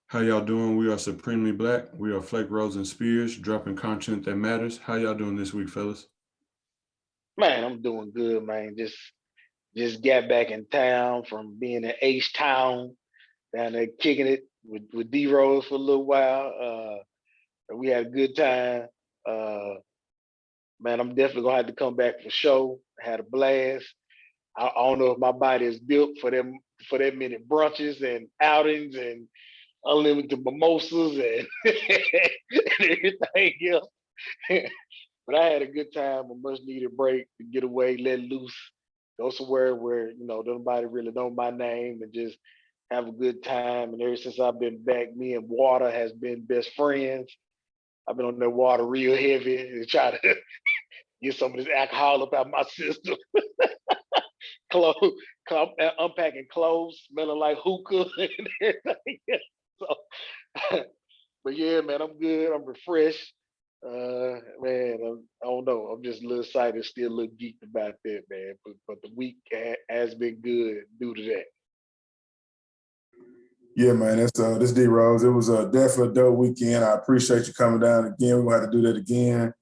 How y'all doing? We are Supremely Black. We are Flake, Rose, and Spears, dropping content that matters. How y'all doing this week, fellas? Man, I'm doing good, man. Just got back in town from being in H Town down there kicking it with D Rose for a little while. We had a good time. Uh, man, I'm definitely gonna have to come back for show. Had a blast. I don't know if my body is built for that many brunches and outings and unlimited mimosas and, and everything else. But I had a good time, a much needed break to get away, let loose, go somewhere where, nobody really know my name and just have a good time. And ever since I've been back, me and water has been best friends. I've been on that water real heavy and try to get some of this alcohol up out my system. Clothes, unpacking clothes, smelling like hookah and everything. So, but yeah, man, I'm good. I'm refreshed. Man, I don't know. I'm just a little excited, still a little geeked about that, man. But the week has been good due to that. Yeah, man, that's this D Rose. It was definitely a dope weekend. I appreciate you coming down again. We're gonna have to do that again.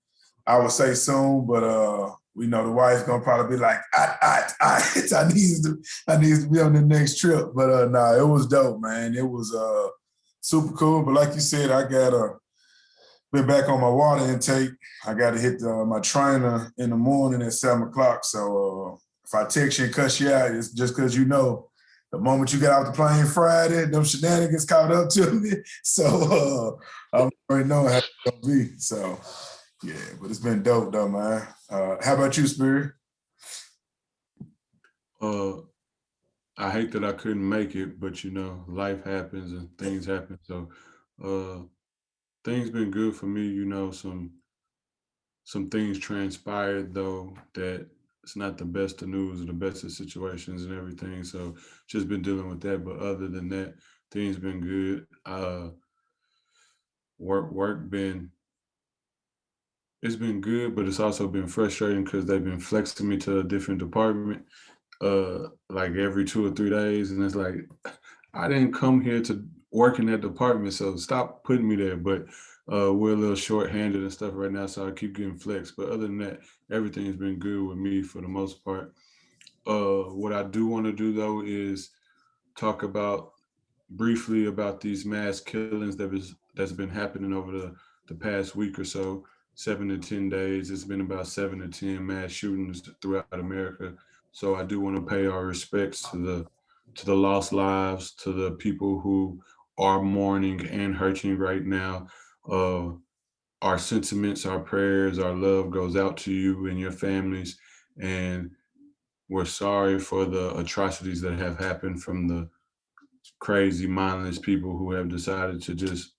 I would say soon, but we know the wife's gonna probably be like, I need to be on the next trip. But nah, it was dope, man. It was super cool. But like you said, I got been back on my water intake. I got to hit my trainer in the morning at 7 o'clock. So if I text you and cuss you out, it's just because the moment you get off the plane Friday, them shenanigans caught up to me. So I already know how it's going to be. So, yeah, but it's been dope, though, man. How about you, Spirit? Uh, I hate that I couldn't make it, but life happens and things happen. So, uh, things been good for me. Some things transpired though that it's not the best of news or the best of situations and everything. So, just been dealing with that. But other than that, things been good. Work been it's been good, but it's also been frustrating because they've been flexing me to a different department, like every 2 or 3 days, and it's like I didn't come here to work in that department, so stop putting me there. But we're a little short-handed and stuff right now, so I keep getting flexed. But other than that, everything's been good with me for the most part. What I do want to do though is talk about briefly about these mass killings that's been happening over the past week or so, 7 to 10 days. It's been about 7 to 10 mass shootings throughout America. So I do want to pay our respects to the lost lives, to the people who are mourning and hurting right now. Uh, our sentiments, our prayers, our love goes out to you and your families, and we're sorry for the atrocities that have happened from the crazy, mindless people who have decided to just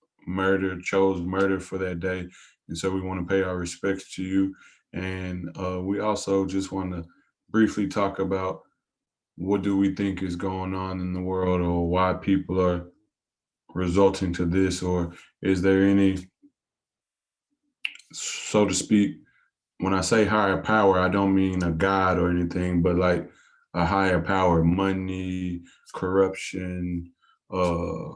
chose murder for that day. And so we want to pay our respects to you. And we also just want to briefly talk about what do we think is going on in the world or why people are resulting to this, or is there any, so to speak, when I say higher power, I don't mean a god or anything, but like a higher power, money, corruption, uh,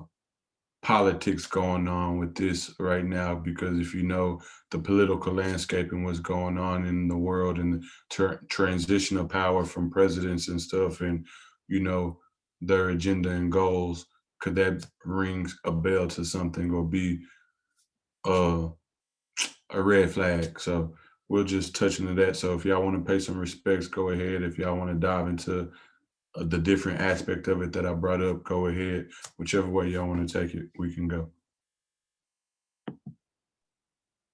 politics going on with this right now. Because if you know the political landscape and what's going on in the world and the transition of power from presidents and stuff, and you know their agenda and goals, could that ring a bell to something or be uh, a red flag? So we'll just touch into that. So if y'all want to pay some respects, go ahead. If y'all want to dive into the different aspect of it that I brought up, go ahead. Whichever way y'all want to take it, we can go.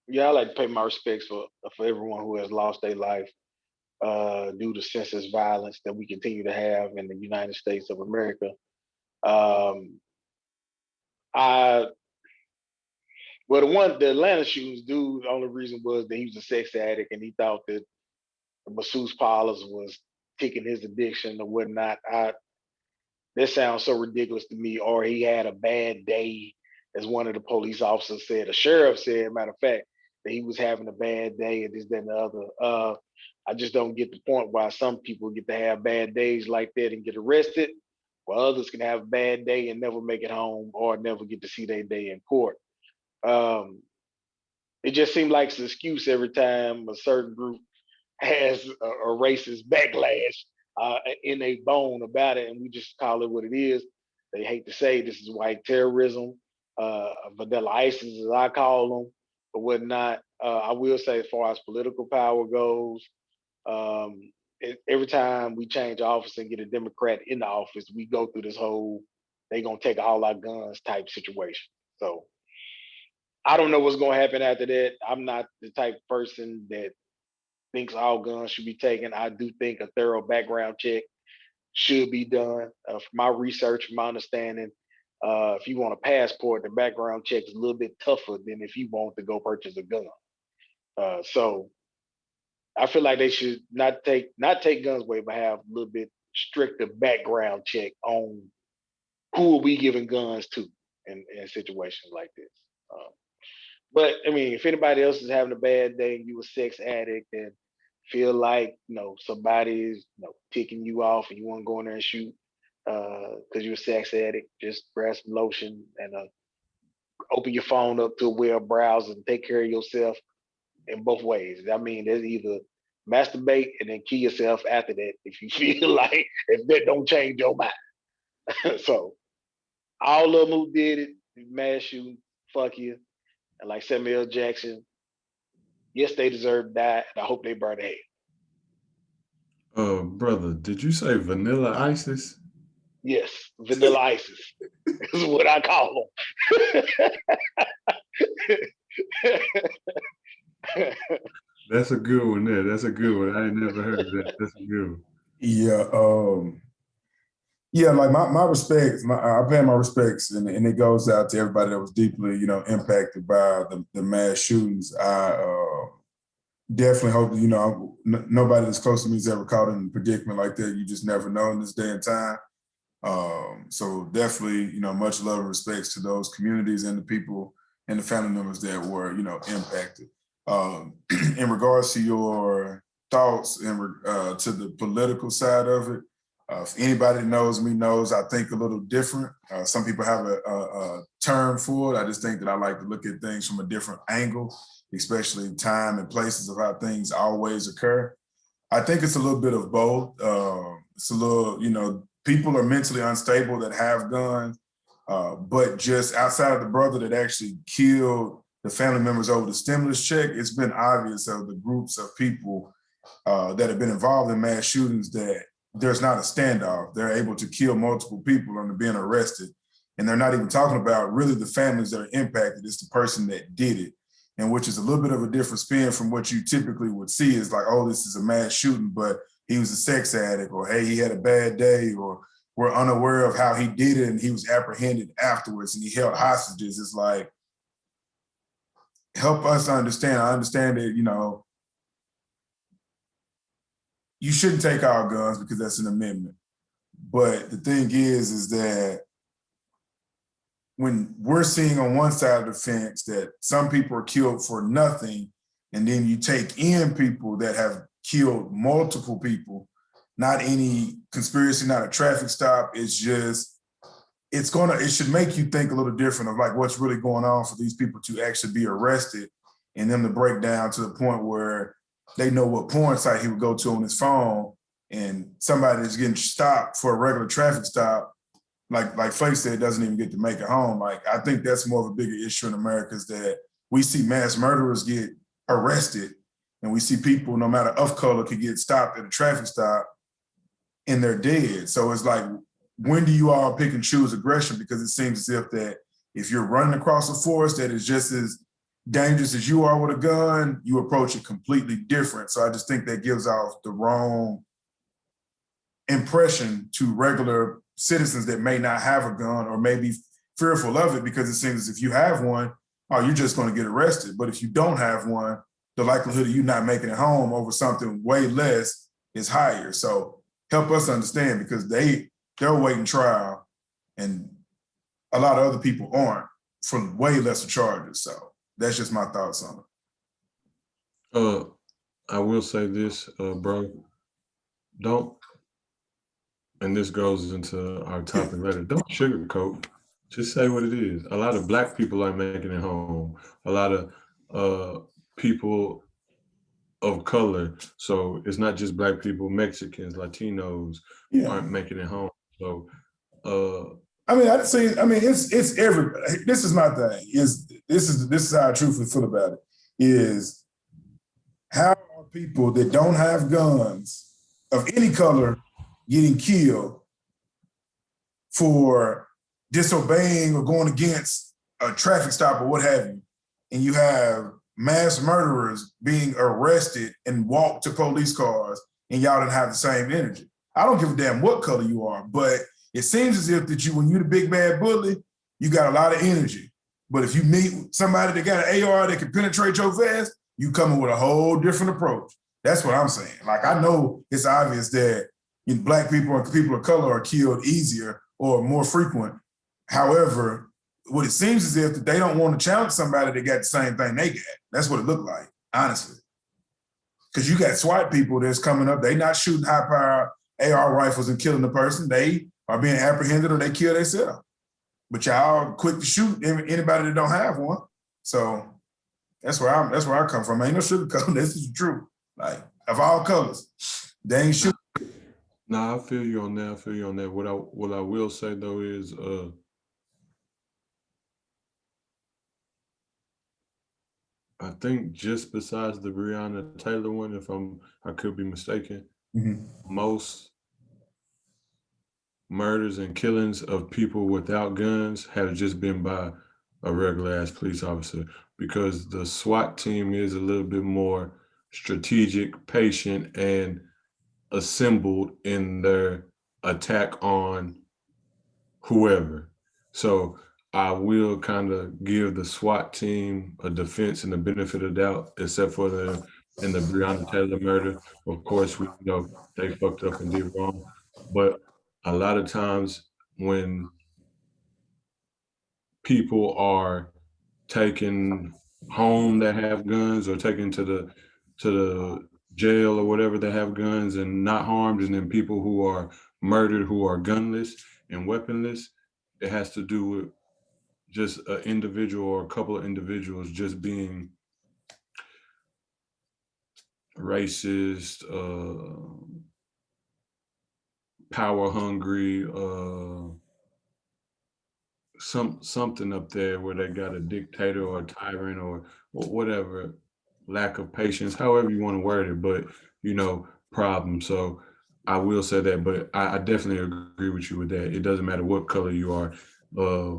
Yeah, I like to pay my respects for everyone who has lost their life due to senseless violence that we continue to have in the United States of America. Um, I the Atlanta shootings dude, the only reason was that he was a sex addict and he thought that the masseuse parlors was taking his addiction or whatnot. That sounds so ridiculous to me. Or he had a bad day, as one of the police officers said. The sheriff said, matter of fact, that he was having a bad day and this, that, and the other. I just don't get the point why some people get to have bad days like that and get arrested, while others can have a bad day and never make it home or never get to see their day in court. Um, it just seemed like it's an excuse every time a certain group has a racist backlash in a bone about it, and we just call it what it is. They hate to say this is white terrorism, vanilla ISIS, as I call them, but whatnot. I will say, as far as political power goes, um, every time we change office and get a Democrat in the office, we go through this whole "they gonna take all our guns" type situation. So I don't know what's gonna happen after that. I'm not the type of person that thinks all guns should be taken. I do think a thorough background check should be done. From my research, from my understanding, if you want a passport, the background check is a little bit tougher than if you want to go purchase a gun. So I feel like they should not take guns away, but have a little bit stricter background check on who are we giving guns to in situations like this. Um, but I mean, if anybody else is having a bad day and you a sex addict and feel like somebody's ticking you off and you want to go in there and shoot because you're a sex addict, just grab some lotion and open your phone up to a web browser and take care of yourself in both ways. I mean, there's either masturbate and then kill yourself after that if you feel like if that don't change your mind. So all of them who did it, mass shooting, fuck you. And like Samuel L. Jackson, yes, they deserve to die, and I hope they burn in hell. Brother, did you say Vanilla Isis? Yes, Vanilla ISIS is what I call them. That's a good one there. That's a good one. I ain't never heard of that. That's a good one. Yeah, yeah, like my respects, I pay my respects, and it goes out to everybody that was deeply, impacted by the mass shootings. I definitely hope that, nobody that's close to me is ever caught in a predicament like that. You just never know in this day and time. So definitely, much love and respects to those communities and the people and the family members that were, impacted. In regards to your thoughts to the political side of it, if anybody that knows me knows I think a little different. Some people have a term for it. I just think that I like to look at things from a different angle, especially time and places of how things always occur. I think it's a little bit of both. It's a little, people are mentally unstable that have guns, but just outside of the brother that actually killed the family members over the stimulus check, it's been obvious of the groups of people that have been involved in mass shootings that there's not a standoff. They're able to kill multiple people and being arrested. And they're not even talking about really the families that are impacted. It's the person that did it. And which is a little bit of a different spin from what you typically would see is like, oh, this is a mass shooting, but he was a sex addict, or hey, he had a bad day, or we're unaware of how he did it and he was apprehended afterwards and he held hostages. It's like, help us understand. I understand that, you shouldn't take our guns because that's an amendment. But the thing is that when we're seeing on one side of the fence that some people are killed for nothing, and then you take in people that have killed multiple people, not any conspiracy, not a traffic stop, it's just, it should make you think a little different of like what's really going on for these people to actually be arrested and them to break down to the point where they know what porn site he would go to on his phone, and somebody that's getting stopped for a regular traffic stop, like Flake said, doesn't even get to make it home. Like, I think that's more of a bigger issue in America is that we see mass murderers get arrested, and we see people, no matter of color, could get stopped at a traffic stop and they're dead. So it's like, when do you all pick and choose aggression? Because it seems as if that if you're running across a forest that is just as dangerous as you are with a gun, you approach it completely different. So I just think that gives off the wrong impression to regular citizens that may not have a gun or may be fearful of it, because it seems as if you have one, oh, you're just going to get arrested. But if you don't have one, the likelihood of you not making it home over something way less is higher. So help us understand, because they're waiting trial and a lot of other people aren't for way lesser charges. So that's just my thoughts on it. I will say this, bro. Don't and this goes into our topic later. Don't sugarcoat. Just say what it is. A lot of black people are making it home. A lot of uh, people of color. So it's not just black people, Mexicans, Latinos Yeah. aren't making it home. So uh, I mean, I see. I mean, it's everybody. This is my thing. This is how I truthfully feel about it. Is how are people that don't have guns of any color getting killed for disobeying or going against a traffic stop or what have you, and you have mass murderers being arrested and walked to police cars, and y'all didn't have the same energy. I don't give a damn what color you are, but it seems as if that you, when you're the big bad bully, you got a lot of energy. But if you meet somebody that got an AR that can penetrate your vest, you coming with a whole different approach. That's what I'm saying. Like, I know it's obvious that black people and people of color are killed easier or more frequent. However, what it seems as if that they don't want to challenge somebody that got the same thing they got. That's what it looked like, honestly. Because you got SWAT people that's coming up. They not shooting high-powered AR rifles and killing the person. They are being apprehended or they kill themselves. But y'all quick to shoot anybody that don't have one. So that's where I come from. Ain't no sugarcoating. This is true. Like, of all colors, they ain't shooting. nah, I feel you on that. I feel you on that. What I will say though is I think just besides the Breonna Taylor one, I could be mistaken, most murders and killings of people without guns have just been by a regular ass police officer because the SWAT team is a little bit more strategic, patient, and assembled in their attack on whoever. So I will kind of give the SWAT team a defense and the benefit of doubt, except for in the Breonna Taylor murder. Of course, we know they fucked up and did wrong, but a lot of times when people are taken home that have guns or taken to the jail or whatever that have guns and not harmed, and then people who are murdered who are gunless and weaponless, it has to do with just an individual or a couple of individuals just being racist, power hungry, something up there where they got a dictator or a tyrant or whatever, lack of patience, however you want to word it, but problem. So I will say that, but I definitely agree with you with that. It doesn't matter what color you are. Uh,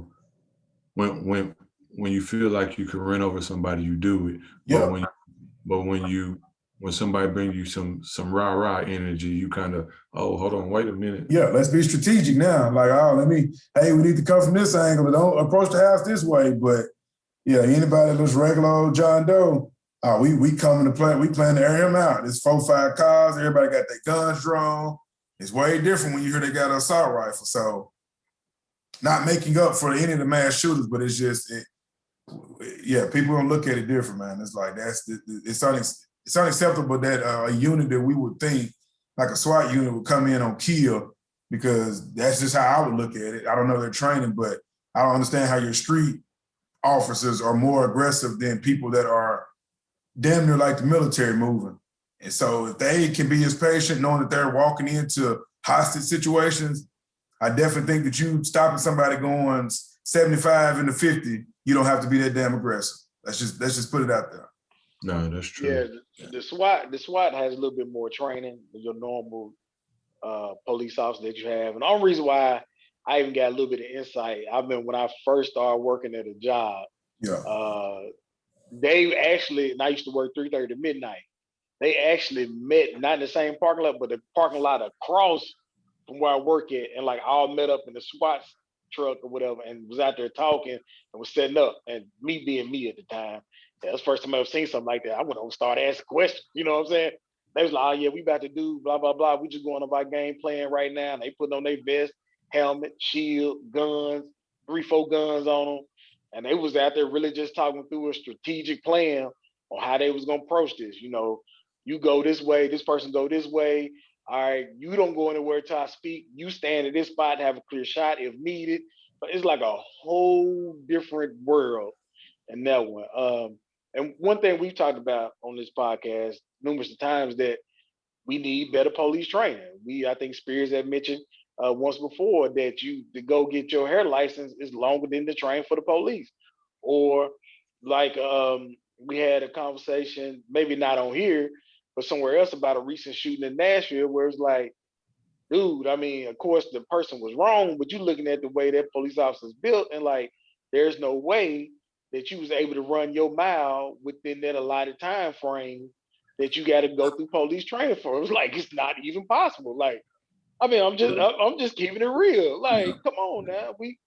when you feel like you can run over somebody, you do it. But Yep. when somebody brings you some rah-rah energy, you kind of, oh, hold on, wait a minute. Yeah, let's be strategic now. Like, hey, we need to come from this angle, but don't approach the house this way. But yeah, anybody that looks regular old John Doe, we come into play, we plan to air him out. It's 4-5 cars, everybody got their guns drawn. It's way different when you hear they got an assault rifle. So not making up for any of the mass shooters, but it's just, people don't look at it different, man. It's like, it's unacceptable that a unit that we would think, like a SWAT unit, would come in on kill, because that's just how I would look at it. I don't know their training, but I don't understand how your street officers are more aggressive than people that are damn near like the military moving. And so if they can be as patient knowing that they're walking into hostage situations, I definitely think that you stopping somebody going 75 into 50, you don't have to be that damn aggressive. Let's just put it out there. No, that's true. Yeah, the SWAT has a little bit more training than your normal police officer that you have. And the only reason why I even got a little bit of insight, when I first started working at a job, Yeah. they actually, and I used to work 3:30 to midnight. They actually met not in the same parking lot, but the parking lot across from where I work at, and like all met up in the SWAT truck or whatever, and was out there talking and was setting up. And me being me at the time, that's the first time I ever seen something like that. I went over and started asking questions. You know what I'm saying? They was like, "Oh yeah, we about to do blah blah blah. We just going over our game plan right now." And they putting on their vest, helmet, shield, guns, 3-4 guns on them, and they was out there really just talking through a strategic plan on how they was gonna approach this. You go this way, this person go this way. All right, you don't go anywhere till I speak. You stand at this spot and have a clear shot if needed. But it's like a whole different world in that one. And one thing we've talked about on this podcast numerous times that we need better police training. I think Spears had mentioned once before that you to go get your hair license is longer than to train for the police. Or like we had a conversation, maybe not on here, but somewhere else about a recent shooting in Nashville where it's like, dude, I mean, of course the person was wrong, but you're looking at the way that police officers built and like there's no way that you was able to run your mile within that allotted time frame that you got to go through police training for. It was like it's not even possible. Like, I mean, I'm just keeping it real. Yeah. Like, come on now. We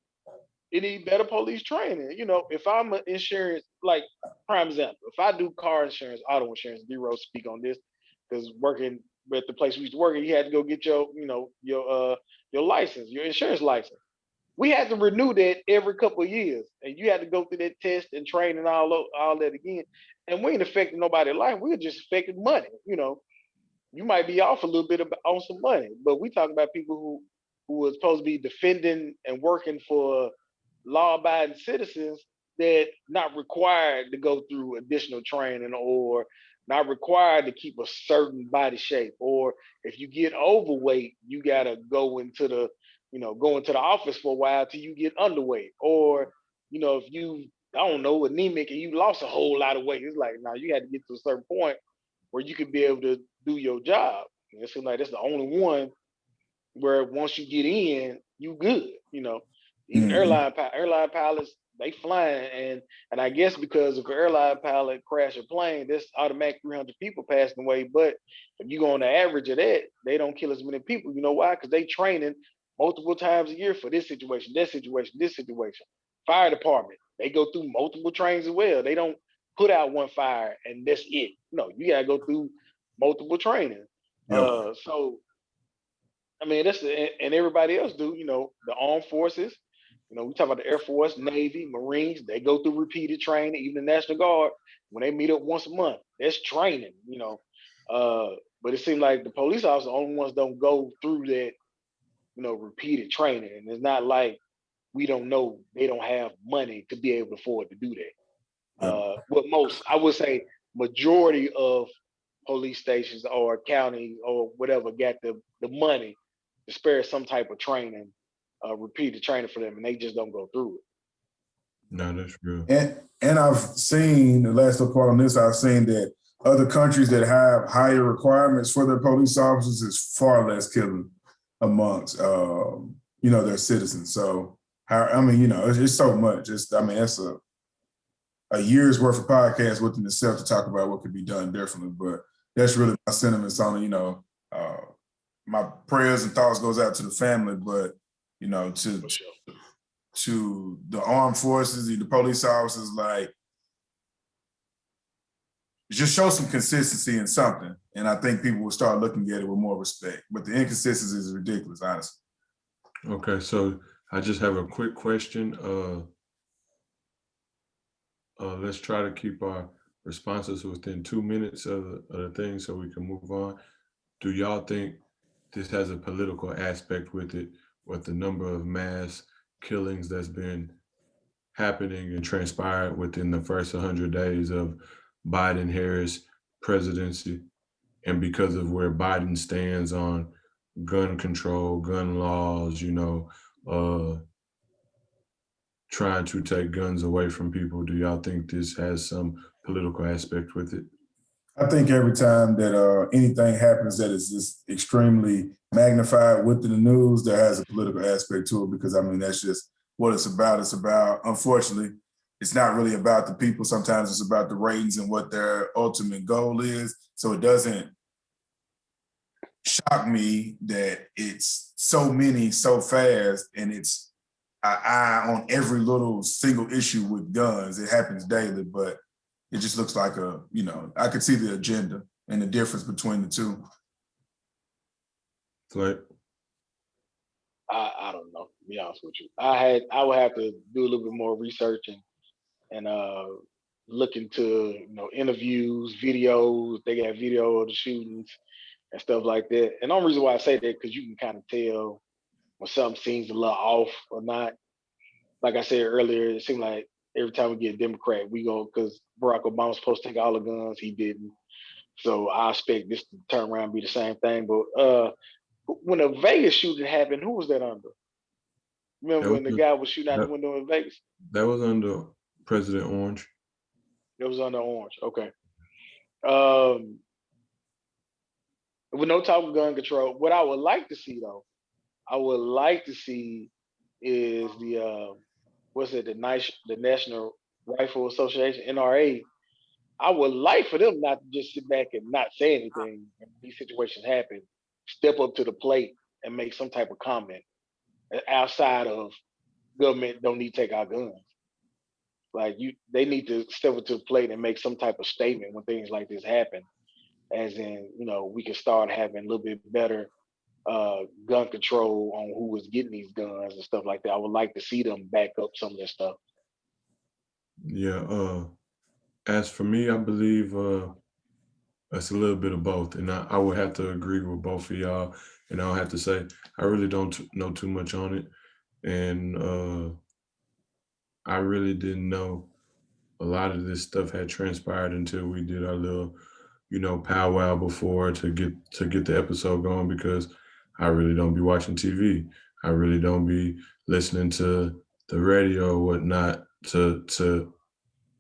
need better police training. You know, if I'm an insurance, like prime example, if I do car insurance, auto insurance, D-Rose speak on this, because working at the place we used to work at, you had to go get your, your license, your insurance license. We had to renew that every couple of years, and you had to go through that test and train and all that again. And we ain't affecting nobody's life. We were just affecting money. You know, you might be off a little bit on some money, but we talking about people who are supposed to be defending and working for law-abiding citizens that not required to go through additional training or not required to keep a certain body shape. Or if you get overweight, you gotta go into the office for a while till you get underweight. Or, if you, I don't know, anemic and you lost a whole lot of weight, it's like now you had to get to a certain point where you could be able to do your job. And it seems like that's the only one where once you get in, you good. Even Mhm. airline pilots, they flying, and I guess because if an airline pilot crash a plane, that's automatic 300 people passing away. But if you go on the average of that, they don't kill as many people. You know why? Because they training multiple times a year for this situation, that situation, this situation. Fire department, they go through multiple trains as well. They don't put out one fire and that's it. No, you gotta go through multiple training. Yep. So I mean, that's and everybody else do. The armed forces. We talk about the Air Force, Navy, Marines. They go through repeated training. Even the National Guard, when they meet up once a month, that's training. But it seems like the police officers, the only ones don't go through that. Repeated training, and it's not like we don't know they don't have money to be able to afford to do that. Yep. What most, I would say, majority of police stations or county or whatever got the money to spare some type of training, repeated training for them, and they just don't go through it. No, that's real. And I've seen the last little part on this. I've seen that other countries that have higher requirements for their police officers is far less killing amongst their citizens. So it's so much. That's a year's worth of podcast within itself to talk about what could be done differently. But that's really my sentiments on it. My prayers and thoughts goes out to the family, but For sure. to the armed forces, the police officers, like just show some consistency in something. And I think people will start looking at it with more respect. But the inconsistency is ridiculous, honestly. Okay, so I just have a quick question. Let's try to keep our responses within 2 minutes of the thing so we can move on. Do y'all think this has a political aspect with it, with the number of mass killings that's been happening and transpired within the first 100 days of Biden Harris presidency, and because of where Biden stands on gun control, gun laws, uh, trying to take guns away from people, do y'all think this has some political aspect with it? I think every time that anything happens that is just extremely magnified within the news, there has a political aspect to it because, that's just what it's about. It's about, unfortunately, it's not really about the people. Sometimes it's about the ratings and what their ultimate goal is. So it doesn't shock me that it's so many so fast and it's an eye on every little single issue with guns. It happens daily, but it just looks like I could see the agenda and the difference between the two. Flake? I don't know. To be honest with you, I would have to do a little bit more research and look into interviews, videos. They got video of the shootings, and stuff like that. And the only reason why I say that because you can kind of tell when something seems a little off or not. Like I said earlier, it seemed like every time we get a Democrat, we go because Barack Obama's supposed to take all the guns, he didn't. So I expect this to turn around and be the same thing. But when a Vegas shooting happened, who was that under? Remember That when the was guy was shooting out the that, window in Vegas? that was under President Orange. It was under Orange. Okay. Um, with no talk of gun control, what I would like to see though, I would like to see is the what's it, the National Rifle Association, NRA. I would like for them not to just sit back and not say anything when these situations happen. Step up to the plate and make some type of comment outside of government don't need to take our guns. Like they need to step up to the plate and make some type of statement when things like this happen. As in, we can start having a little bit better gun control on who was getting these guns and stuff like that. I would like to see them back up some of this stuff. Yeah. As for me, I believe it's a little bit of both, and I would have to agree with both of y'all. And I'll have to say I really don't know too much on it, and I really didn't know a lot of this stuff had transpired until we did our little, powwow before to get the episode going because I really don't be watching TV. I really don't be listening to the radio or whatnot to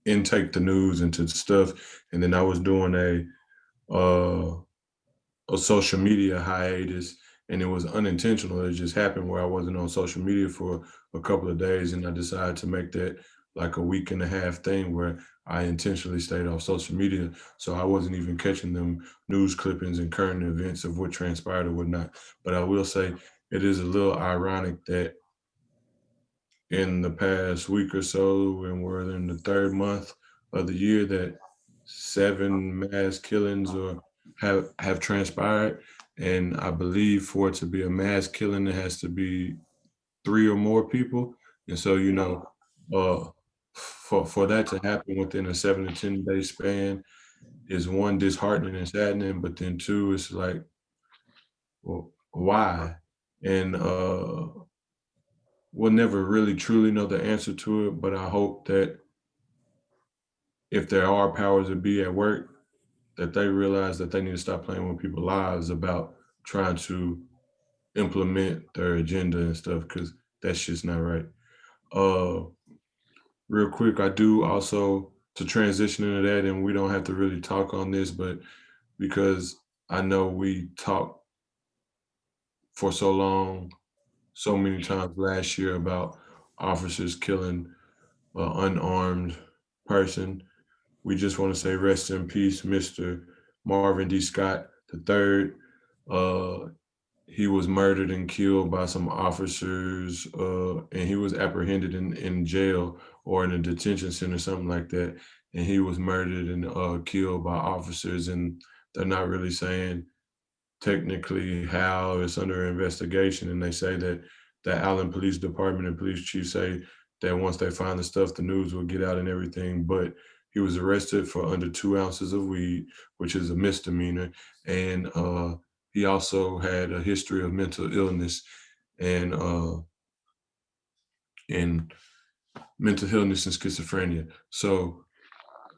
intake the news into stuff. And then I was doing a social media hiatus, and it was unintentional. It just happened where I wasn't on social media for a couple of days, and I decided to make that like a week and a half thing where I intentionally stayed off social media, so I wasn't even catching them news clippings and current events of what transpired or whatnot. But I will say it is a little ironic that in the past week or so, and we're in the third month of the year, that 7 mass killings or have transpired. And I believe for it to be a mass killing, it has to be 3 or more people. And so, for that to happen within a 7 to 10 day span is one, disheartening and saddening, but then two, it's like, well, why? And we'll never really truly know the answer to it, but I hope that if there are powers that be at work, that they realize that they need to stop playing with people's lives about trying to implement their agenda and stuff, because that's just not right. Uh, Real quick, I do also to transition into that, and we don't have to really talk on this, but because I know we talked for so long, so many times last year about officers killing an unarmed person. We just want to say rest in peace, Mr. Marvin D. Scott III. Uh, he was murdered and killed by some officers, and he was apprehended in jail or in a detention center, something like that. And he was murdered and killed by officers, and they're not really saying technically how. It's under investigation, and they say that the Allen Police Department and police chief say that once they find the stuff, the news will get out and everything. But he was arrested for under 2 ounces of weed, which is a misdemeanor, and he also had a history of mental illness and and mental illness and schizophrenia. So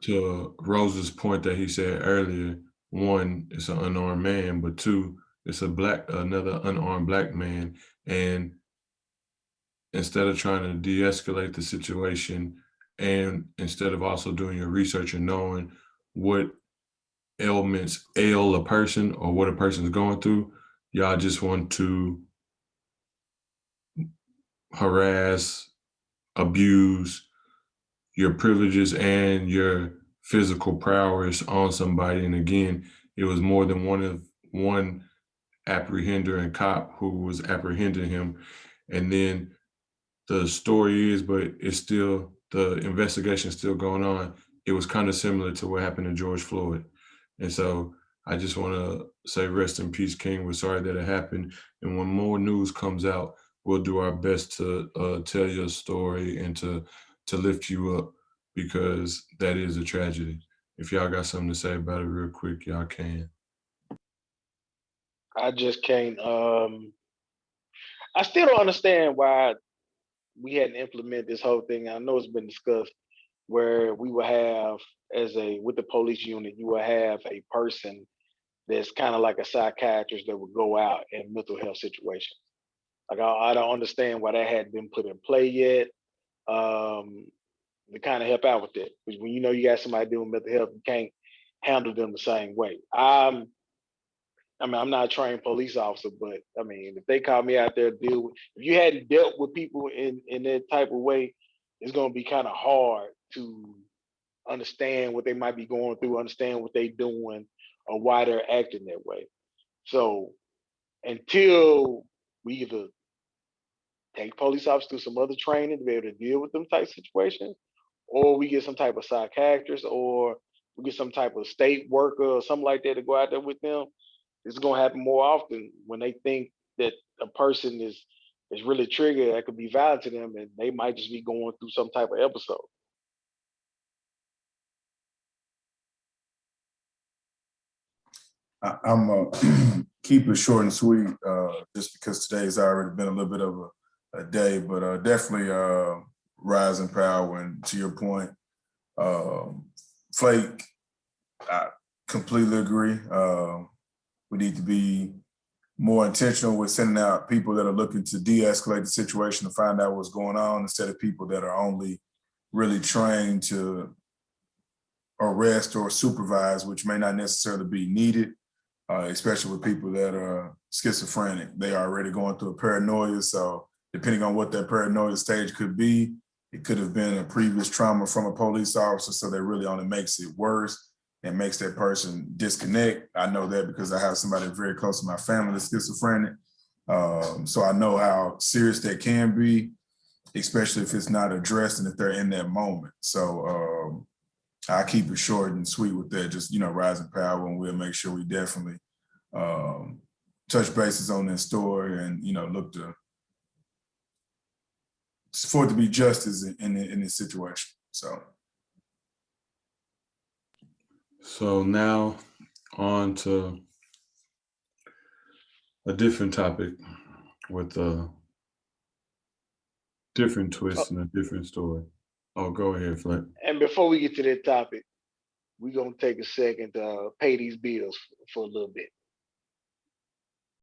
to Rose's point that he said earlier, one, it's an unarmed man, but two, it's another unarmed black man. And instead of trying to de-escalate the situation, and instead of also doing your research and knowing what ailments ail a person or what a person's going through, y'all just want to harass, abuse your privileges and your physical prowess on somebody. And again, it was more than one apprehender and cop who was apprehending him. And then the story is, but it's still, the investigation is still going on. It was kind of similar to what happened to George Floyd. And so I just want to say rest in peace, King. We're sorry that it happened. And when more news comes out, we'll do our best to tell your story and to lift you up, because that is a tragedy. If y'all got something to say about it real quick, y'all can. I just can't. I still don't understand why we hadn't implemented this whole thing. I know it's been discussed where we will have with the police unit, you will have a person that's kind of like a psychiatrist that would go out in mental health situations. Like I don't understand why that hadn't been put in play yet. Um, to kind of help out with that, because when you know you got somebody dealing with mental health, you can't handle them the same way. I mean, I'm not a trained police officer, but I mean, if they call me out there to deal with, if you hadn't dealt with people in that type of way, it's going to be kind of hard to understand what they might be going through, understand what they're doing, or why they're acting that way. So until we either take police officers through some other training to be able to deal with them type situations, or we get some type of psychiatrist, or we get some type of state worker or something like that to go out there with them, it's going to happen more often when they think that a person is really triggered that could be violent to them, and they might just be going through some type of episode. I'm keep it short and sweet, just because today's already been a little bit of a day, but definitely rise in power. And to your point, Flake, I completely agree. We need to be more intentional with sending out people that are looking to de-escalate the situation to find out what's going on, instead of people that are only really trained to arrest or supervise, which may not necessarily be needed, especially with people that are schizophrenic. They are already going through a paranoia, so depending on what that paranoia stage could be, it could have been a previous trauma from a police officer, so that really only makes it worse and makes that person disconnect. I know that because I have somebody very close to my family that's schizophrenic. So I know how serious that can be, especially if it's not addressed and if they're in that moment. So I keep it short and sweet with that. Just, rise in power, and we'll make sure we definitely touch bases on that story and, look for it to be justice in this situation. So now on to a different topic with a different twist and a different story. Oh, go ahead, Flake. And before we get to that topic, we're going to take a second to pay these bills for a little bit.